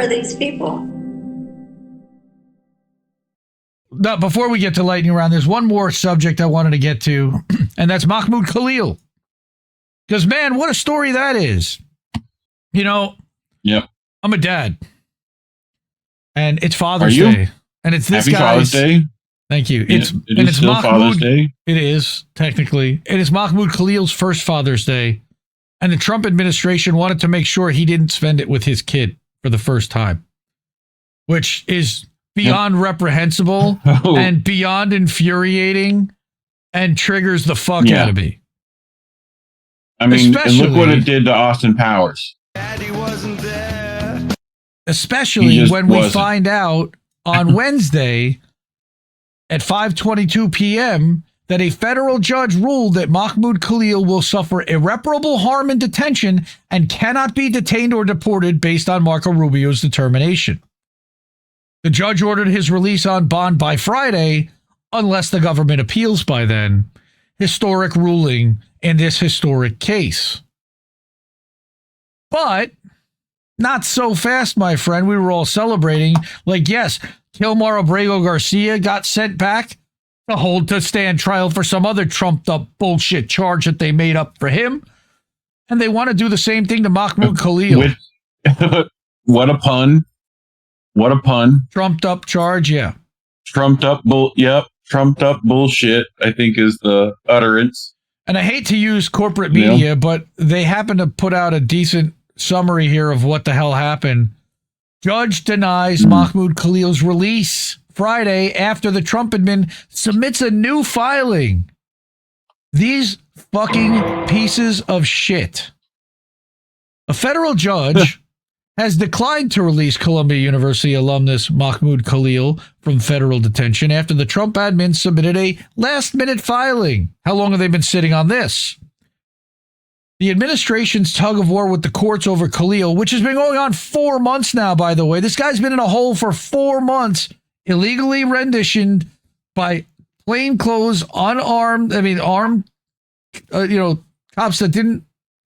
are these people? Now, before we get to lightning round, there's one more subject I wanted to get to, and that's Mahmoud Khalil. Because, man, what a story that is. You know, yep. I'm a dad. And it's Father's Are you? Day. And it's this Happy Father's Day. Thank you. It is still Father's Day. It is, technically. It is Mahmoud Khalil's first Father's Day. And the Trump administration wanted to make sure he didn't spend it with his kid for the first time. Which is beyond reprehensible and beyond infuriating and triggers the fuck out of me. I mean, and look what it did to Austin Powers. Daddy wasn't there. Especially when we find out on Wednesday at 5:22 p.m. that a federal judge ruled that Mahmoud Khalil will suffer irreparable harm in detention and cannot be detained or deported based on Marco Rubio's determination. The judge ordered his release on bond by Friday, unless the government appeals by then. Historic ruling in this historic case. But not so fast, my friend. We were all celebrating. Like, yes, Kilmar Abrego Garcia got sent back to stand trial for some other trumped up bullshit charge that they made up for him. And they want to do the same thing to Mahmoud Khalil. What a pun. What a pun. Trumped up charge, yeah. Trumped up bullshit, I think is the utterance. And I hate to use corporate media, but they happen to put out a decent summary here of what the hell happened. Judge denies Mahmoud Khalil's release Friday after the Trump admin submits a new filing. These fucking pieces of shit. A federal judge has declined to release Columbia University alumnus Mahmoud Khalil from federal detention after the Trump admin submitted a last-minute filing. How long have they been sitting on this? The administration's tug of war with the courts over Khalil, which has been going on 4 months now, by the way. This guy's been in a hole for 4 months, illegally renditioned by plainclothes, armed cops that didn't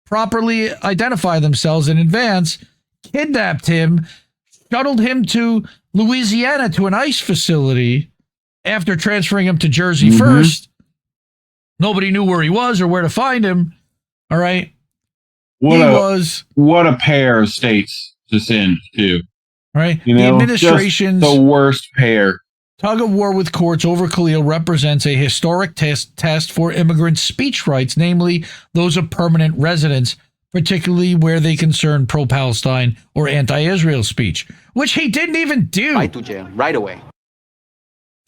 properly identify themselves in advance, kidnapped him, shuttled him to Louisiana to an ICE facility after transferring him to Jersey first. Nobody knew where he was or where to find him. All right. What a pair of states to send to. Right. You know, the administration's the worst pair. Tug of war with courts over Khalil represents a historic test for immigrant speech rights, namely those of permanent residents, particularly where they concern pro-Palestine or anti-Israel speech, which he didn't even do. Right to jail, right away.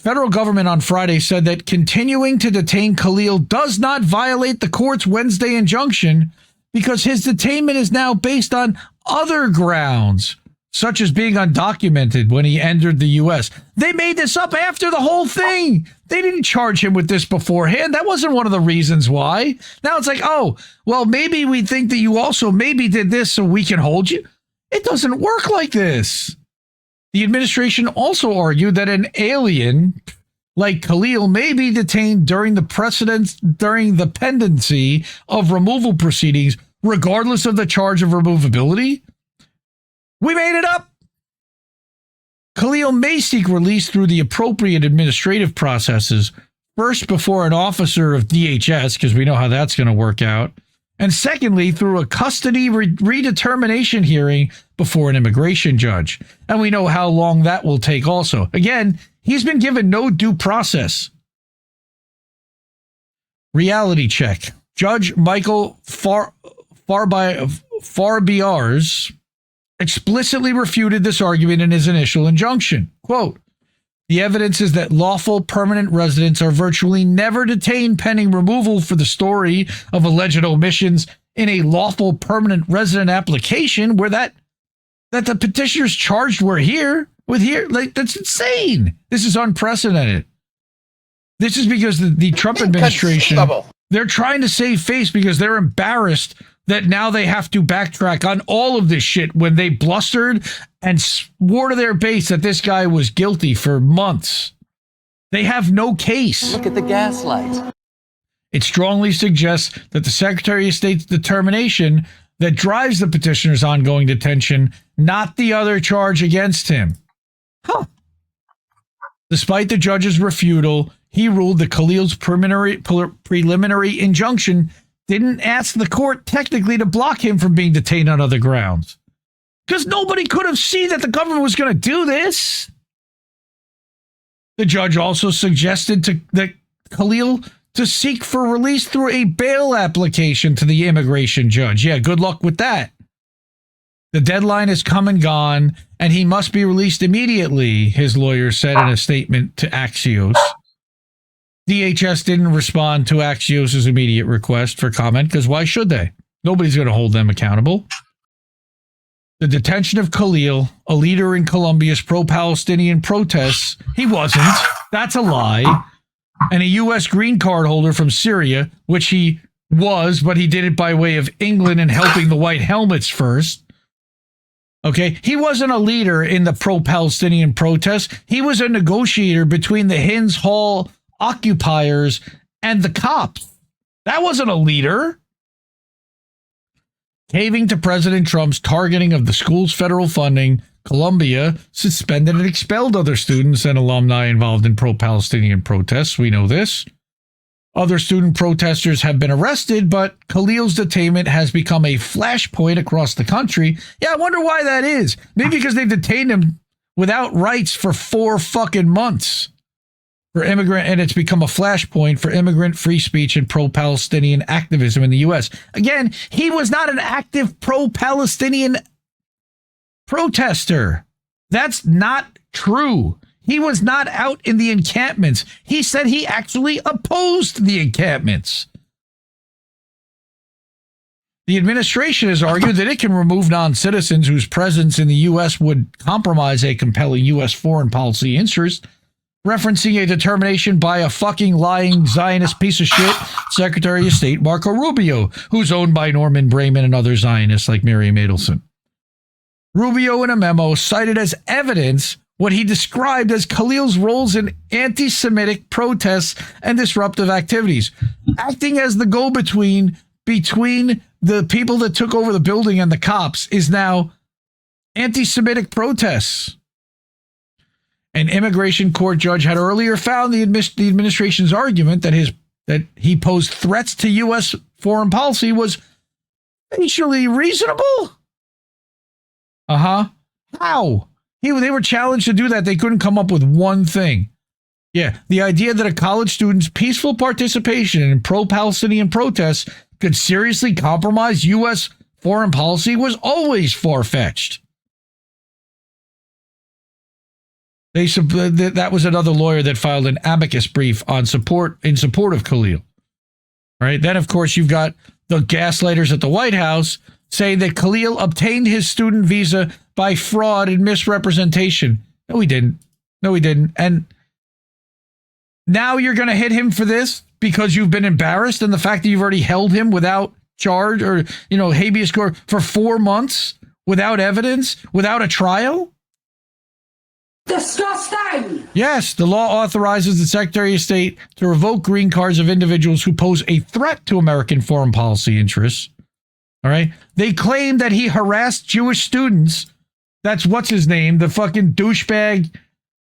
Federal government on Friday said that continuing to detain Khalil does not violate the court's Wednesday injunction because his detainment is now based on other grounds, such as being undocumented when he entered the U.S. They made this up after the whole thing. They didn't charge him with this beforehand. That wasn't one of the reasons why. Now it's like, oh, well, maybe we think that you also maybe did this so we can hold you. It doesn't work like this. The administration also argued that an alien like Khalil may be detained during the pendency of removal proceedings, regardless of the charge of removability. We made it up. Khalil may seek release through the appropriate administrative processes, first before an officer of DHS, because we know how that's going to work out, and secondly, through a custody redetermination hearing before an immigration judge. And we know how long that will take also. Again, he's been given no due process. Reality check. Judge Michael Farbiars explicitly refuted this argument in his initial injunction. Quote, the evidence is that lawful permanent residents are virtually never detained pending removal for the story of alleged omissions in a lawful permanent resident application where that the petitioners charged were here. Like, that's insane. This is unprecedented. This is because the Trump administration, they're trying to save face because they're embarrassed that now they have to backtrack on all of this shit when they blustered and swore to their base that this guy was guilty for months. They have no case. Look at the gaslight. It strongly suggests that the Secretary of State's determination that drives the petitioner's ongoing detention, not the other charge against him. Huh. Despite the judge's refutal, he ruled that Khalil's preliminary injunction didn't ask the court technically to block him from being detained on other grounds. Because nobody could have seen that the government was going to do this. The judge also suggested that Khalil to seek for release through a bail application to the immigration judge. Yeah, good luck with that. The deadline has come and gone, and he must be released immediately, his lawyer said in a statement to Axios. DHS didn't respond to Axios' immediate request for comment, because why should they? Nobody's going to hold them accountable. The detention of Khalil, a leader in Colombia's pro-Palestinian protests, he wasn't. That's a lie. And a U.S. green card holder from Syria, which he was, but he did it by way of England and helping the White Helmets first. Okay, he wasn't a leader in the pro-Palestinian protests. He was a negotiator between the Hinds Hall occupiers and the cops. That wasn't a leader. Caving to President Trump's targeting of the school's federal funding, Colombia suspended and expelled other students and alumni involved in pro-Palestinian protests. We know this. Other student protesters have been arrested, but Khalil's detainment has become a flashpoint across the country. Yeah, I wonder why that is. Maybe because they've detained him without rights for 4 fucking months. And it's become a flashpoint for immigrant free speech and pro-Palestinian activism in the U.S. Again, he was not an active pro-Palestinian protester. That's not true. He was not out in the encampments. He said he actually opposed the encampments. The administration has argued that it can remove non-citizens whose presence in the U.S. would compromise a compelling U.S. foreign policy interest, referencing a determination by a fucking lying Zionist piece of shit, Secretary of State Marco Rubio, who's owned by Norman Brayman and other Zionists like Miriam Adelson. Rubio, in a memo, cited as evidence what he described as Khalil's roles in anti-Semitic protests and disruptive activities, acting as the go-between between the people that took over the building and the cops is now anti-Semitic protests. An immigration court judge had earlier found the administration's argument that he posed threats to U.S. foreign policy was facially reasonable. How? They were challenged to do that. They couldn't come up with one thing. Yeah, the idea that a college student's peaceful participation in pro-Palestinian protests could seriously compromise U.S. foreign policy was always far-fetched. That was another lawyer that filed an amicus brief in support of Khalil. Right? Then, of course, you've got the gaslighters at the White House saying that Khalil obtained his student visa by fraud and misrepresentation. No, he didn't. And now you're going to hit him for this because you've been embarrassed and the fact that you've already held him without charge or, habeas corpus for 4 months without evidence, without a trial? Disgusting! Yes, the law authorizes the Secretary of State to revoke green cards of individuals who pose a threat to American foreign policy interests. All right? They claim that he harassed Jewish students. That's what's his name, the fucking douchebag.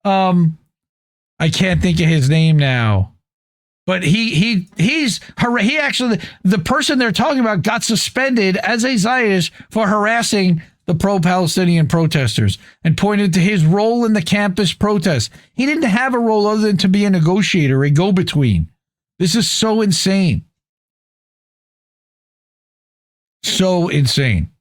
I can't think of his name now. But he actually, the person they're talking about got suspended as a Zionist for harassing the pro-Palestinian protesters and pointed to his role in the campus protests. He didn't have a role other than to be a negotiator, a go-between. This is so insane. So insane.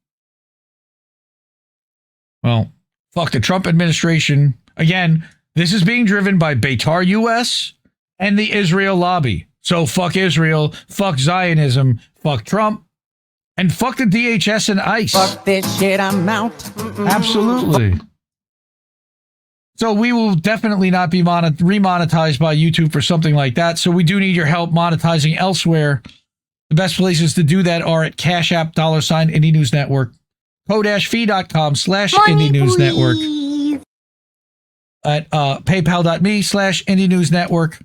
Well, fuck the Trump administration. Again, this is being driven by Beitar US and the Israel lobby. So fuck Israel, fuck Zionism, fuck Trump, and fuck the DHS and ICE. Fuck this shit, I'm out. Absolutely. So we will definitely not be remonetized by YouTube for something like that. So we do need your help monetizing elsewhere. The best places to do that are at Cash App, $ Indie News Network, ko-fi.com/Indie News Network, at paypal.me/Indie News Network.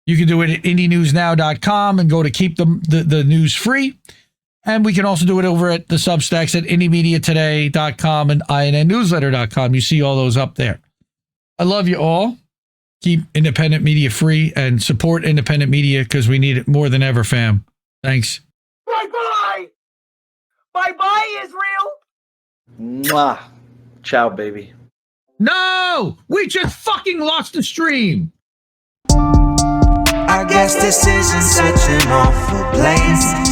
You can do it at indienewsnow.com and go to keep the news free. And we can also do it over at the Substacks at IndieMediaToday.com and INNNewsletter.com. You see all those up there. I love you all. Keep independent media free and support independent media because we need it more than ever, fam. Thanks. Bye-bye! Bye-bye, Israel! Mwah. Ciao, baby. No! We just fucking lost the stream! I guess this isn't such an awful place.